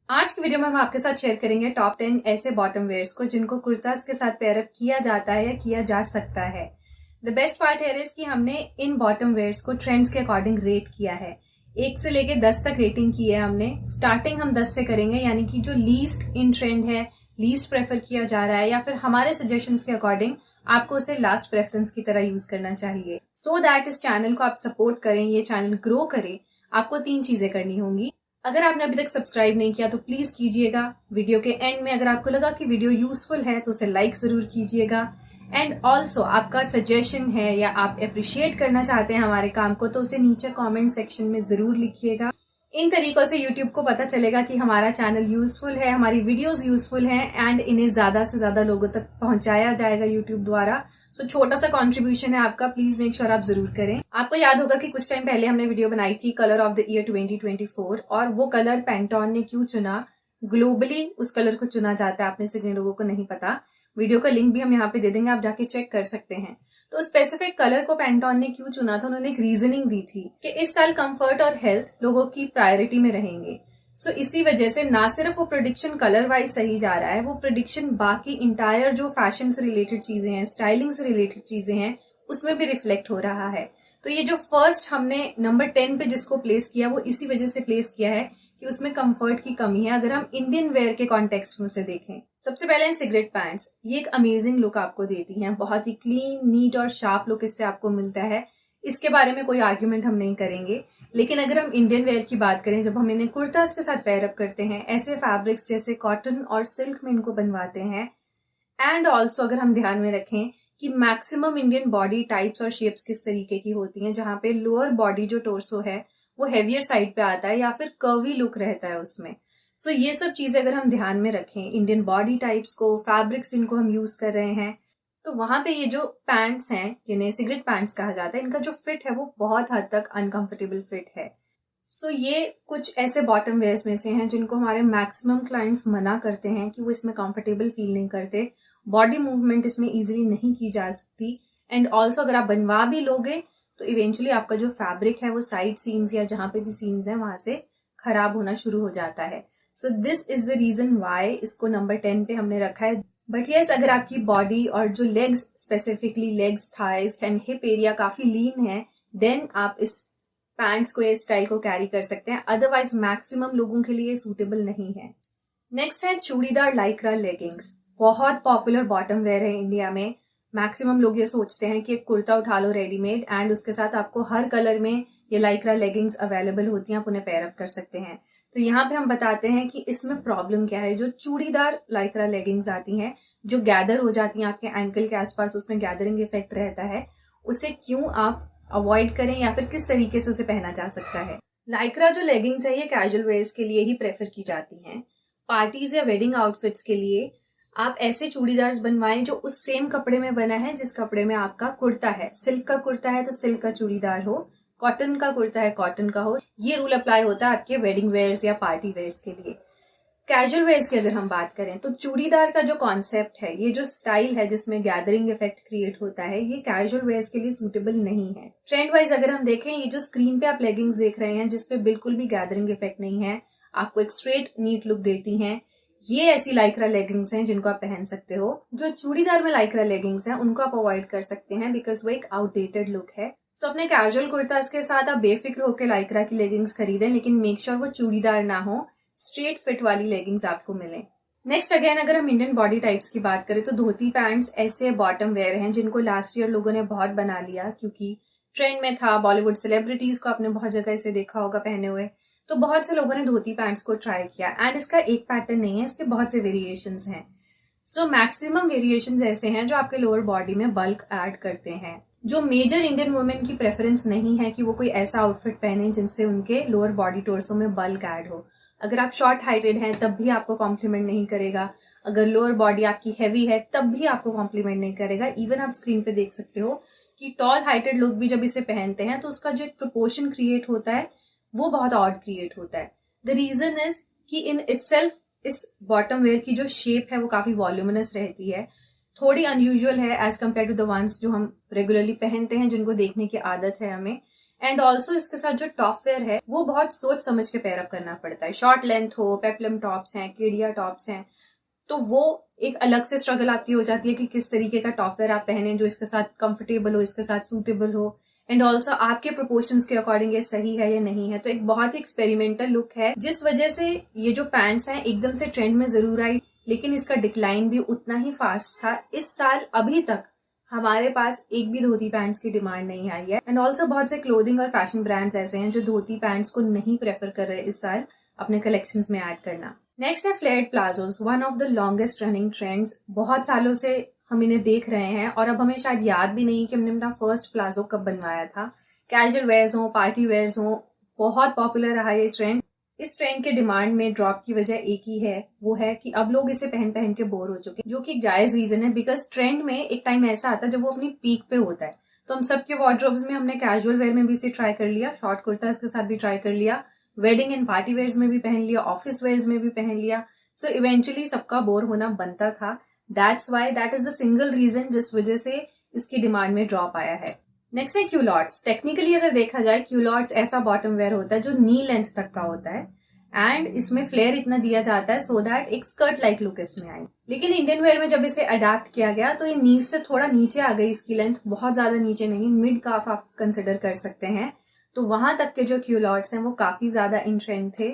आज की वीडियो में हम आपके साथ शेयर करेंगे टॉप 10 ऐसे बॉटम वेयर्स को जिनको कुर्तास के साथ पेयरअप किया जाता है या किया जा सकता है। द बेस्ट पार्ट है कि हमने इन बॉटम वेयर्स को ट्रेंड्स के अकॉर्डिंग रेट किया है। 1 से लेके 10 तक रेटिंग की है हमने। स्टार्टिंग हम 10 से करेंगे, यानी कि जो लीस्ट इन ट्रेंड है, लीस्ट प्रेफर किया जा रहा है, या फिर हमारे सजेशंस के अकॉर्डिंग आपको उसे लास्ट प्रेफरेंस की तरह यूज करना चाहिए। सो दैट इस चैनल को आप सपोर्ट करें, ये चैनल ग्रो करे, आपको 3 चीजें करनी होंगी। अगर आपने अभी तक सब्सक्राइब नहीं किया तो प्लीज कीजिएगा। वीडियो के एंड में अगर आपको लगा कि वीडियो यूजफुल है तो उसे लाइक जरूर कीजिएगा। एंड ऑल्सो आपका सजेशन है या आप अप्रिशिएट करना चाहते हैं हमारे काम को तो उसे नीचे कमेंट सेक्शन में जरूर लिखिएगा। इन तरीकों से यूट्यूब को पता चलेगा कि हमारा चैनल यूजफुल है, हमारी वीडियोस यूजफुल हैं एंड इन्हें ज्यादा से ज्यादा लोगों तक पहुंचाया जाएगा यूट्यूब द्वारा। सो छोटा सा कंट्रीब्यूशन है आपका, प्लीज मेक श्योर आप जरूर करें। आपको याद होगा कि कुछ टाइम पहले हमने वीडियो बनाई थी कलर ऑफ द ईयर 2024 और वो कलर पैंटॉन ने क्यों चुना, ग्लोबली उस कलर को चुना जाता है। आपने से जिन लोगों को नहीं पता, वीडियो का लिंक भी हम यहाँ पे दे देंगे, आप जाके चेक कर सकते हैं। तो स्पेसिफिक कलर को पैंटॉन ने क्यों चुना था, उन्होंने एक रीजनिंग दी थी कि इस साल कंफर्ट और हेल्थ लोगों की प्रायोरिटी में रहेंगे। सो इसी वजह से ना सिर्फ वो प्रोडिक्शन कलर वाइज सही जा रहा है, वो प्रोडिक्शन बाकी इंटायर जो फैशन से रिलेटेड चीजें हैं, स्टाइलिंग से रिलेटेड चीजें हैं, उसमें भी रिफ्लेक्ट हो रहा है। तो ये जो फर्स्ट हमने नंबर 10 पे जिसको प्लेस किया वो इसी वजह से प्लेस किया है कि उसमें कंफर्ट की कमी है। अगर हम इंडियन वेयर के कॉन्टेक्स्ट में से देखें, सबसे पहले सिगरेट पैंट्स, ये एक अमेजिंग लुक आपको देती हैं, बहुत ही क्लीन, नीट और शार्प लुक इससे आपको मिलता है। इसके बारे में कोई आर्ग्यूमेंट हम नहीं करेंगे। लेकिन अगर हम इंडियन वेयर की बात करें, जब हम इन्हें कुर्तास के साथ पेयरअप करते हैं, ऐसे फैब्रिक्स जैसे कॉटन और सिल्क में इनको बनवाते हैं, एंड ऑल्सो अगर हम ध्यान में रखें कि मैक्सिमम इंडियन बॉडी टाइप्स और शेप्स किस तरीके की होती हैं, जहां पे लोअर बॉडी जो टोर्सो है वो हेवियर साइड पे आता है या फिर कर्वी लुक रहता है उसमें। सो ये सब चीजें अगर हम ध्यान में रखें, इंडियन बॉडी टाइप्स को, फैब्रिक्स जिनको हम यूज कर रहे हैं, तो वहां पे ये जो पैंट्स हैं जिन्हें सिगरेट पैंट्स कहा जाता है, इनका जो फिट है वो बहुत हद तक अनकंफर्टेबल फिट है। सो ये कुछ ऐसे बॉटम वेयर्स में से हैं जिनको हमारे मैक्सिमम क्लाइंट्स मना करते हैं कि वो इसमें कंफर्टेबल फील नहीं करते, बॉडी मूवमेंट इसमें इजीली नहीं की जा सकती, एंड ऑल्सो अगर आप बनवा भी लोगे तो इवेंचुअली आपका जो फैब्रिक है वो साइड सीम्स या जहां पे भी सीम्स है वहां से खराब होना शुरू हो जाता है। So this is the reason why इसको नंबर 10 पे हमने रखा है। बट यस, अगर आपकी बॉडी और जो legs, specifically legs, thighs and hip area काफी लीन है, देन आप इस पैंट्स को, ये स्टाइल को कैरी कर सकते हैं। अदरवाइज मैक्सिमम लोगों के लिए सूटेबल नहीं है। नेक्स्ट है चूड़ीदार लाइक्रा लेगिंग्स। बहुत पॉपुलर बॉटम वेयर है इंडिया में। मैक्सिमम लोग ये सोचते हैं कि एक कुर्ता उठा लो रेडीमेड एंड उसके साथ आपको हर कलर में ये लाइक्रा लेगिंग्स अवेलेबल होती हैं, आप उन्हें पेयरअप कर सकते हैं। तो यहाँ पे हम बताते हैं कि इसमें प्रॉब्लम क्या है। जो चूड़ीदार लाइक्रा लेगिंग्स आती हैं, जो गैदर हो जाती हैं आपके एंकल के आसपास, उसमें गैदरिंग इफेक्ट रहता है, उसे क्यों आप अवॉइड करें या फिर किस तरीके से उसे पहना जा सकता है। लाइक्रा जो लेगिंग्स है ये कैजुअल वेयर्स के लिए ही प्रेफर की जाती हैं। पार्टीज या वेडिंग आउटफिट्स के लिए आप ऐसे चूड़ीदार्स बनवाएं जो उस सेम कपड़े में बना है जिस कपड़े में आपका कुर्ता है। सिल्क का कुर्ता है तो सिल्क का चूड़ीदार हो, कॉटन का कुर्ता है कॉटन का हो। ये रूल अप्लाई होता है आपके वेडिंग वेयर्स या पार्टी वेयर्स के लिए। कैजुअल वेयर्स की अगर हम बात करें तो चूड़ीदार का जो कॉन्सेप्ट है, ये जो स्टाइल है जिसमें गैदरिंग इफेक्ट क्रिएट होता है, ये कैजुअल वेयर्स के लिए सूटेबल नहीं है। ट्रेंड वाइज अगर हम देखें, ये जो स्क्रीन पे आप लेगिंग्स देख रहे हैं जिसपे बिल्कुल भी गैदरिंग इफेक्ट नहीं है, आपको एक स्ट्रेट नीट लुक देती हैं, ये ऐसी लाइक्रा लेगिंग्स हैं जिनको आप पहन सकते हो। जो चूड़ीदार में लाइक्रा लेगिंग्स हैं उनको आप अवॉइड कर सकते हैं बिकॉज वो एक आउटडेटेड लुक है। सो अपने कैजुअल कुर्तास के साथ आप बेफिक्र होकर लाइक्रा की लेगिंग्स खरीदें, लेकिन मेक श्योर वो चूड़ीदार ना हो, स्ट्रेट फिट वाली लेगिंग्स आपको मिले। नेक्स्ट अगेन अगर हम इंडियन बॉडी टाइप्स की बात करें तो धोती पैंट्स ऐसे बॉटम वेयर हैं जिनको लास्ट ईयर लोगों ने बहुत बना लिया क्योंकि ट्रेंड में था। बॉलीवुड सेलिब्रिटीज को आपने बहुत जगह इसे देखा होगा पहने हुए, तो बहुत से लोगों ने धोती पैंट्स को ट्राई किया। एंड इसका एक पैटर्न नहीं है, इसके बहुत से वेरिएशंस हैं। सो मैक्सिमम वेरिएशंस ऐसे हैं जो आपके लोअर बॉडी में बल्क ऐड करते हैं। जो मेजर इंडियन वुमेन की प्रेफरेंस नहीं है कि वो कोई ऐसा आउटफिट पहने जिनसे उनके लोअर बॉडी टोर्सो में बल्क ऐड हो। अगर आप शॉर्ट हाइटेड हैं तब भी आपको कॉम्प्लीमेंट नहीं करेगा, अगर लोअर बॉडी आपकी हैवी है तब भी आपको कॉम्प्लीमेंट नहीं करेगा। इवन आप स्क्रीन पे देख सकते हो कि टॉल हाइटेड लोग भी जब इसे पहनते हैं तो उसका जो एक प्रोपोर्शन क्रिएट होता है वो बहुत ऑड क्रिएट होता है। द रीजन इज कि इन इटसेल्फ इस बॉटम वेयर की जो शेप है वो काफी वॉल्यूमिनस रहती है, थोड़ी अनयूजुअल है as compared to the ones जो हम रेगुलरली पहनते हैं, जिनको देखने की आदत है हमें। एंड ऑल्सो इसके साथ जो टॉप वेयर है वो बहुत सोच समझ के पेयर अप करना पड़ता है। शॉर्ट लेंथ हो, पेप्लम टॉप्स हैं, केडिया टॉप्स हैं, तो वो एक अलग से स्ट्रगल आपकी हो जाती है कि किस तरीके का टॉप वेयर आप पहने जो इसके साथ कंफर्टेबल हो, इसके साथ सूटेबल हो, एंड ऑल्सो आपके प्रोपोर्शंस के अकॉर्डिंग ये सही है या नहीं है। तो एक बहुत ही एक्सपेरिमेंटल लुक है, जिस वजह से ये जो पैंट्स हैं एकदम से ट्रेंड में जरूर आई, लेकिन इसका डिक्लाइन भी उतना ही फास्ट था। इस साल अभी तक हमारे पास एक भी धोती पैंट्स की डिमांड नहीं आई है। एंड ऑल्सो बहुत से क्लोथिंग और फैशन ब्रांड्स ऐसे हैं जो धोती पैंट्स को नहीं प्रेफर कर रहे इस साल अपने कलेक्शंस में ऐड करना। नेक्स्ट है flared palazzos, one of the longest running trends. बहुत सालों से हम इन्हें देख रहे हैं और अब हमें शायद याद भी नहीं कि हमने अपना फर्स्ट प्लाजो कब बनवाया था। कैजुअल वेयर्स हो, पार्टी वेयर्स हो, बहुत पॉपुलर रहा ये ट्रेंड। इस ट्रेंड के डिमांड में ड्रॉप की वजह एक ही है, वो है कि अब लोग इसे पहन पहन के बोर हो चुके हैं, जो कि एक जायज रीजन है, बिकॉज ट्रेंड में एक टाइम ऐसा आता है जब वो अपनी पीक पे होता है। तो हम सबके वार्डरोब्स में हमने कैजुअल वेयर में भी इसे ट्राई कर लिया, शॉर्ट कुर्ता इसके साथ भी ट्राई कर लिया, वेडिंग एंड पार्टी वेयर्स में भी पहन लिया, ऑफिस वेयर्स में भी पहन लिया। सो इवेंचुअली सबका बोर होना बनता था। That's why, that is the single reason जिस वजह से इसकी डिमांड में ड्रॉप आया है। नेक्स्ट है क्यूलॉट्स। टेक्निकली अगर देखा जाए, क्यूलॉट्स ऐसा बॉटम वेयर होता है जो नी लेंथ तक का होता है एंड इसमें फ्लेयर इतना दिया जाता है सो दैट एक स्कर्ट लाइक लुक इसमें आए। लेकिन इंडियन वेयर में जब इसे अडेप्ट किया गया तो ये नीज से थोड़ा नीचे आ गई इसकी लेंथ, बहुत ज्यादा नीचे नहीं, मिड काफ आप कंसिडर कर सकते हैं। तो वहां तक के जो क्यूलॉट्स हैं वो काफी ज्यादा इन ट्रेंड थे।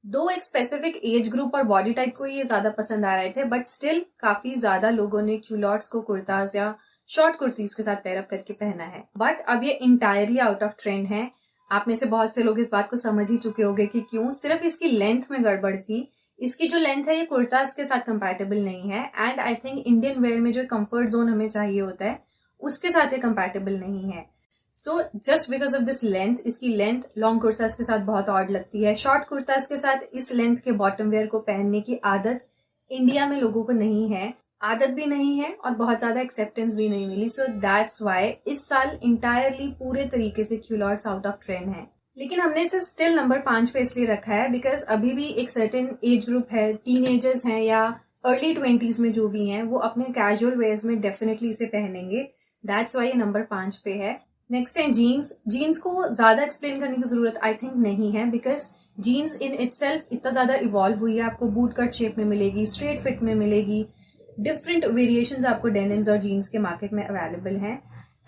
दो एक स्पेसिफिक एज ग्रुप और बॉडी टाइप को ये ज्यादा पसंद आ रहे थे, बट स्टिल काफी ज्यादा लोगों ने क्यूलॉट्स को कुर्ताज या शॉर्ट कुर्तीज के साथ पेयरअप करके पहना है। बट अब ये इंटायरली आउट ऑफ ट्रेंड है। आप में से बहुत से लोग इस बात को समझ ही चुके होंगे कि क्यों। सिर्फ इसकी लेंथ में गड़बड़ थी। इसकी जो लेंथ है ये कुर्ताज के साथ कंपैटिबल नहीं है and I think Indian wear में जो कंफर्ट जोन हमें चाहिए होता है उसके साथ ये कंपैटिबल नहीं है। So just because of this length, इसकी लेंथ लॉन्ग कुर्ताज के साथ बहुत ऑड लगती है। शॉर्ट कुर्ताज के साथ इस लेंथ के बॉटम वेयर को पहनने की आदत इंडिया में लोगों को नहीं है, आदत भी नहीं है और बहुत ज्यादा एक्सेप्टेंस भी नहीं मिली। सो दैट्स वाई इस साल इंटायरली पूरे तरीके से क्यूलॉट्स आउट ऑफ ट्रेंड है। लेकिन हमने इसे स्टिल नंबर 5 पे इसलिए रखा है बिकॉज अभी भी एक सर्टेन एज ग्रुप है, टीनेजर्स हैं या अर्ली 20s में जो भी हैं, वो अपने कैजुअल वेयर्स में डेफिनेटली इसे पहनेंगे। दैट्स वाई ये नंबर 5 पे है। नेक्स्ट है जीन्स। जीन्स को ज्यादा एक्सप्लेन करने की जरूरत आई थिंक नहीं है बिकॉज जीन्स इन इटसेल्फ इतना ज्यादा इवॉल्व हुई है। आपको बूट कट शेप में मिलेगी, स्ट्रेट फिट में मिलेगी, डिफरेंट वेरिएशंस आपको डेनिम्स और जीन्स के मार्केट में अवेलेबल हैं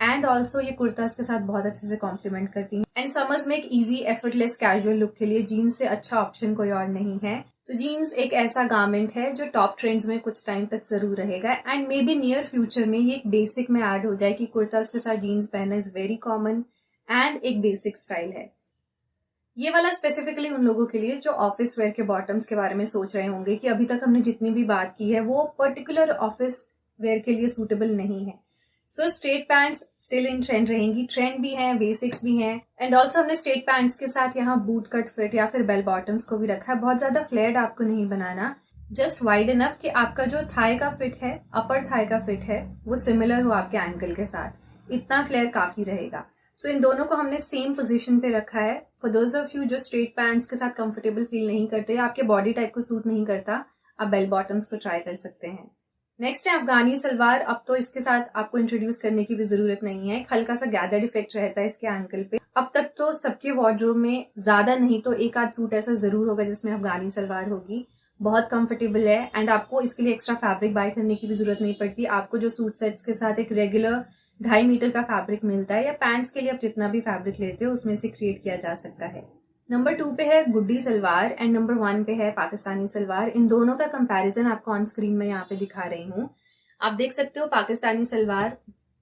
एंड ऑल्सो ये कुर्ताज के साथ बहुत अच्छे से कॉम्प्लीमेंट करती हैं। एंड समर्स में एक इजी एफर्टलेस कैजुअल लुक के लिए जीन्स से अच्छा ऑप्शन कोई और नहीं है। तो जीन्स एक ऐसा गारमेंट है जो टॉप ट्रेंड्स में कुछ टाइम तक जरूर रहेगा and may be near future में ये एक बेसिक में ऐड हो जाए कि कुर्ताज के साथ जीन्स पहनना इज वेरी कॉमन एंड एक बेसिक स्टाइल है। ये वाला स्पेसिफिकली उन लोगों के लिए जो ऑफिस वेयर के बॉटम्स के बारे में सोच रहे होंगे कि अभी तक हमने जितनी भी बात की है वो पर्टिकुलर ऑफिस वेयर के लिए सूटेबल नहीं है। So straight pants still in trend रहेंगी, ट्रेंड भी है, बेसिक्स भी हैं एंड ऑल्सो हमने स्ट्रेट पैंट्स के साथ यहाँ बूट कट फिट या फिर बेल बॉटम्स को भी रखा है। बहुत ज्यादा फ्लेयर्ड आपको नहीं बनाना, जस्ट वाइड इनफ कि आपका जो थाई का फिट है, अपर थाई का फिट है, वो सिमिलर हो आपके एंकल के साथ, इतना फ्लेयर काफी रहेगा। सो इन दोनों को हमने सेम पोजीशन पे रखा है। फॉर दोज ऑफ यू जो स्ट्रेट पैंट्स के साथ कंफर्टेबल फील नहीं करते, आपके बॉडी टाइप को सूट नहीं करता, आप बेल बॉटम्स को ट्राई कर सकते हैं। नेक्स्ट है अफगानी सलवार। अब तो इसके साथ आपको इंट्रोड्यूस करने की भी जरूरत नहीं है, हल्का सा गैदर्ड इफेक्ट रहता है इसके एंकल पे। अब तक तो सबके वार्डरोब में ज्यादा नहीं तो एक आध सूट ऐसा जरूर होगा जिसमें अफगानी सलवार होगी। बहुत कंफर्टेबल है एंड आपको इसके लिए एक्स्ट्रा फैब्रिक बाय करने की भी जरूरत नहीं पड़ती। आपको जो सूट सेट्स के साथ एक रेगुलर 2.5 मीटर का फैब्रिक मिलता है या पैंट्स के लिए आप जितना भी फैब्रिक लेते हो उसमें से क्रिएट किया जा सकता है। नंबर 2 पे है गुड्डी सलवार एंड नंबर 1 पे है पाकिस्तानी सलवार। इन दोनों का कंपैरिजन आपको ऑन स्क्रीन में यहाँ पे दिखा रही हूँ। आप देख सकते हो पाकिस्तानी सलवार,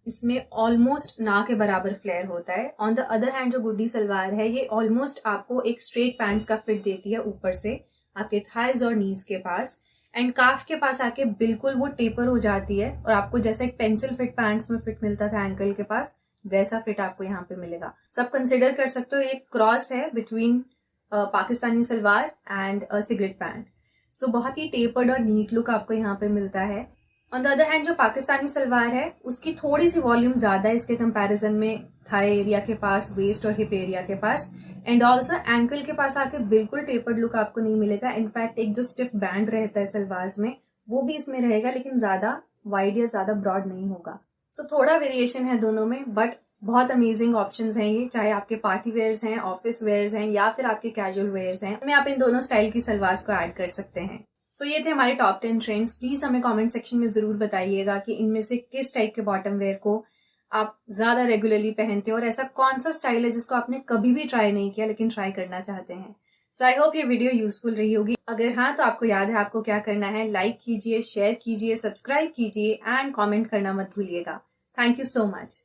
इसमें ऑलमोस्ट ना के बराबर फ्लेयर होता है। ऑन द अदर हैंड जो गुड्डी सलवार है ये ऑलमोस्ट आपको एक स्ट्रेट पैंट्स का फिट देती है ऊपर से आपके थाइज और नीज के पास एंड काफ के पास आके बिल्कुल वो टेपर हो जाती है और आपको जैसा एक पेंसिल फिट पैंट्स में फिट मिलता था एंकल के पास, वैसा फिट आपको यहाँ पे मिलेगा। सब कंसिडर कर सकते हो एक क्रॉस है between Pakistani salwar and cigarette pant. So बहुत ही टेपर्ड और नीट लुक आपको यहाँ पे मिलता है। ऑन द अदर हैंड जो पाकिस्तानी सलवार है उसकी थोड़ी सी वॉल्यूम ज्यादा है इसके कंपैरिजन में थाई एरिया के पास, वेस्ट और हिप एरिया के पास एंड ऑल्सो एंकल के पास आके बिल्कुल टेपर्ड लुक आपको नहीं मिलेगा। इनफैक्ट एक जो स्टिफ बैंड रहता है सलवार में वो भी इसमें रहेगा लेकिन ज्यादा वाइड या ज्यादा ब्रॉड नहीं होगा। सो थोड़ा वेरिएशन है दोनों में बट बहुत अमेजिंग ऑप्शंस हैं ये, चाहे आपके पार्टी वेयर्स हैं, ऑफिस वेयर्स हैं या फिर आपके कैजुअल वेयर्स हैं, में आप इन दोनों स्टाइल की सलवार को ऐड कर सकते हैं। सो ये थे हमारे टॉप 10 ट्रेंड्स। प्लीज हमें कमेंट सेक्शन में जरूर बताइएगा कि इनमें से किस टाइप के बॉटम वेयर को आप ज्यादा रेगुलरली पहनते हो और ऐसा कौन सा स्टाइल है जिसको आपने कभी भी ट्राई नहीं किया लेकिन ट्राई करना चाहते हैं। सो आई होप ये वीडियो यूजफुल रही होगी। अगर हाँ तो आपको याद है आपको क्या करना है, लाइक कीजिए, शेयर कीजिए, सब्सक्राइब कीजिए एंड कॉमेंट करना मत भूलिएगा। Thank you so much.